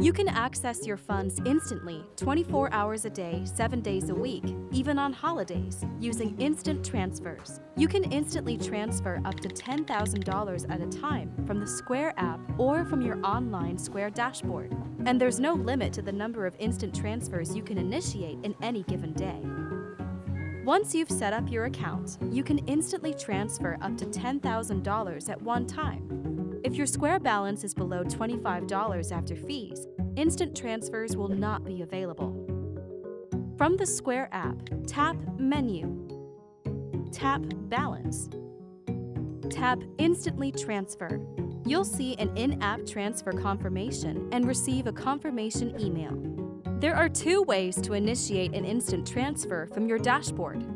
You can access your funds instantly, 24 hours a day, 7 days a week, even on holidays, using instant transfers. You can instantly transfer up to $10,000 at a time from the Square app or from your online Square dashboard. And there's no limit to the number of instant transfers you can initiate in any given day. Once you've set up your account, you can instantly transfer up to $10,000 at one time. If your Square balance is below $25 after fees, instant transfers will not be available. From the Square app, tap Menu, tap Balance, tap Instantly Transfer. You'll see an in-app transfer confirmation and receive a confirmation email. There are two ways to initiate an instant transfer from your dashboard.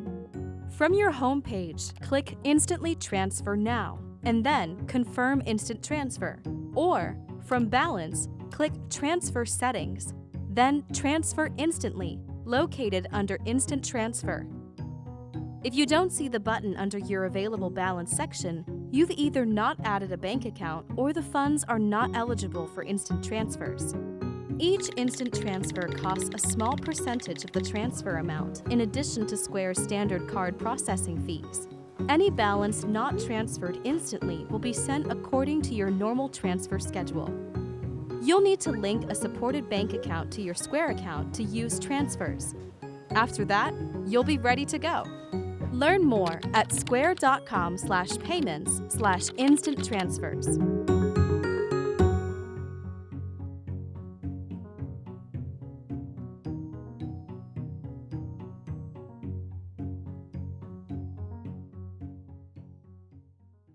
From your home page, click Instantly Transfer Now, and then Confirm Instant Transfer. Or, from Balance, click Transfer Settings, then Transfer Instantly, located under Instant Transfer. If you don't see the button under your Available Balance section, you've either not added a bank account or the funds are not eligible for instant transfers. Each instant transfer costs a small percentage of the transfer amount, in addition to Square's standard card processing fees. Any balance not transferred instantly will be sent according to your normal transfer schedule. You'll need to link a supported bank account to your Square account to use transfers. After that, you'll be ready to go. Learn more at square.com/payments/instant transfers.